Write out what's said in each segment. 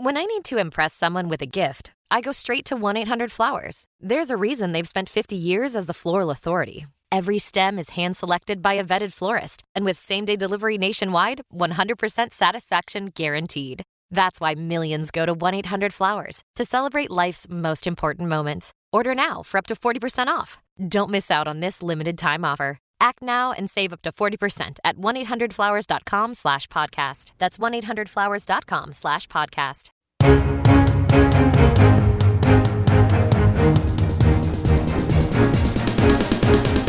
When I need to impress someone with a gift, I go straight to 1-800-Flowers. There's a reason they've spent 50 years as the floral authority. Every stem is hand-selected by a vetted florist, and with same-day delivery nationwide, 100% satisfaction guaranteed. That's why millions go to 1-800-Flowers to celebrate life's most important moments. Order now for up to 40% off. Don't miss out on this limited-time offer. Act now and save up to 40% at 1-800-Flowers.com/podcast. That's 1-800-Flowers.com/podcast.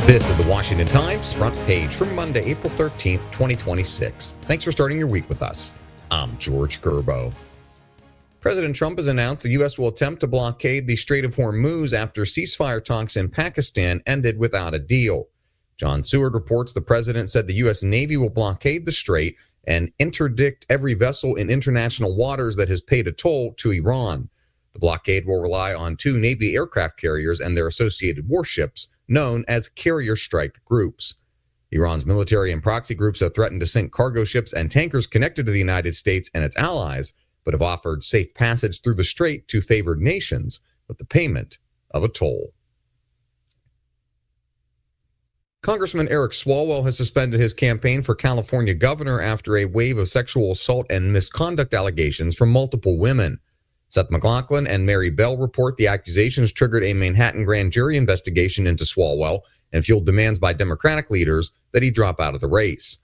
This is the Washington Times front page for Monday, April 13th, 2026. Thanks for starting your week with us. I'm George Gerbo. President Trump has announced the U.S. will attempt to blockade the Strait of Hormuz after ceasefire talks in Pakistan ended without a deal. John Seward reports the president said the U.S. Navy will blockade the strait and interdict every vessel in international waters that has paid a toll to Iran. The blockade will rely on 2 Navy aircraft carriers and their associated warships, known as carrier strike groups. Iran's military and proxy groups have threatened to sink cargo ships and tankers connected to the United States and its allies, but have offered safe passage through the strait to favored nations with the payment of a toll. Congressman Eric Swalwell has suspended his campaign for California governor after a wave of sexual assault and misconduct allegations from multiple women. Seth MacLachlan and Mary Bell report the accusations triggered a Manhattan grand jury investigation into Swalwell and fueled demands by Democratic leaders that he drop out of the race.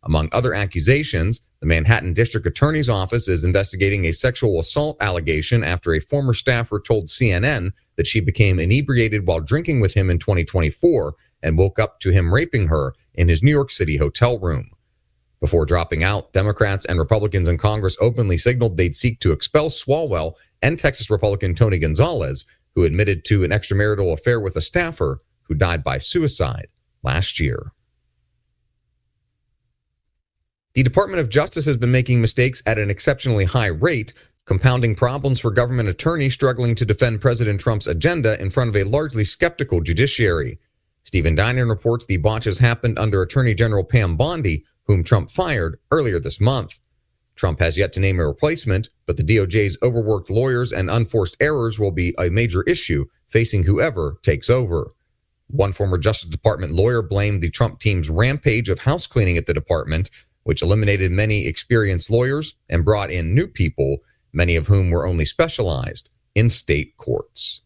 Among other accusations, the Manhattan District Attorney's Office is investigating a sexual assault allegation after a former staffer told CNN that she became inebriated while drinking with him in 2024 and woke up to him raping her in his New York City hotel room. Before dropping out, Democrats and Republicans in Congress openly signaled they'd seek to expel Swalwell and Texas Republican Tony Gonzalez, who admitted to an extramarital affair with a staffer who died by suicide last year. The Department of Justice has been making mistakes at an exceptionally high rate, compounding problems for government attorneys struggling to defend President Trump's agenda in front of a largely skeptical judiciary. Stephen Dinan reports the botches happened under Attorney General Pam Bondi, whom Trump fired earlier this month. Trump has yet to name a replacement, but the DOJ's overworked lawyers and unforced errors will be a major issue facing whoever takes over. One former Justice Department lawyer blamed the Trump team's rampage of house cleaning at the department, which eliminated many experienced lawyers and brought in new people, many of whom were only specialized in state courts.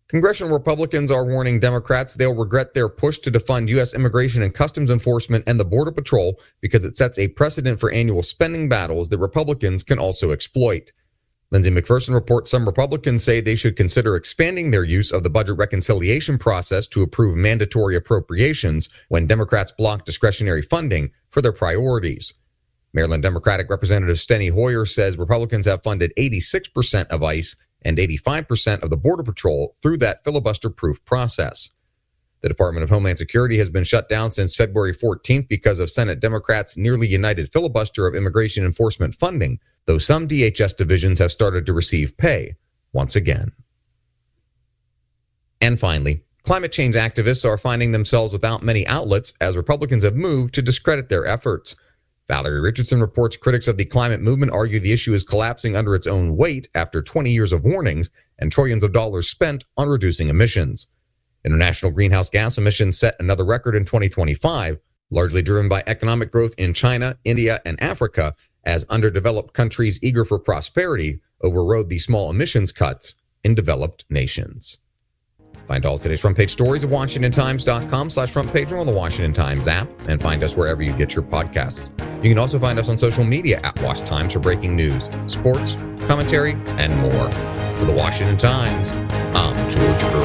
Congressional Republicans are warning Democrats they'll regret their push to defund U.S. Immigration and Customs Enforcement and the Border Patrol because it sets a precedent for annual spending battles that Republicans can also exploit. Lindsey McPherson reports some Republicans say they should consider expanding their use of the budget reconciliation process to approve mandatory appropriations when Democrats block discretionary funding for their priorities. Maryland Democratic Representative Steny Hoyer says Republicans have funded 86% of ICE and 85% of the Border Patrol through that filibuster-proof process. The Department of Homeland Security has been shut down since February 14th because of Senate Democrats' nearly united filibuster of immigration enforcement funding, though some DHS divisions have started to receive pay once again. And finally, climate change activists are finding themselves without many outlets as Republicans have moved to discredit their efforts. Valerie Richardson reports critics of the climate movement argue the issue is collapsing under its own weight after 20 years of warnings and trillions of dollars spent on reducing emissions. International greenhouse gas emissions set another record in 2025, largely driven by economic growth in China, India, and Africa, as underdeveloped countries eager for prosperity overrode the small emissions cuts in developed nations. Find all today's front page stories at WashingtonTimes.com/front page or on the Washington Times app, and find us wherever you get your podcasts. You can also find us on social media at Wash Times for breaking news, sports, commentary, and more. For the Washington Times, I'm George Gerber.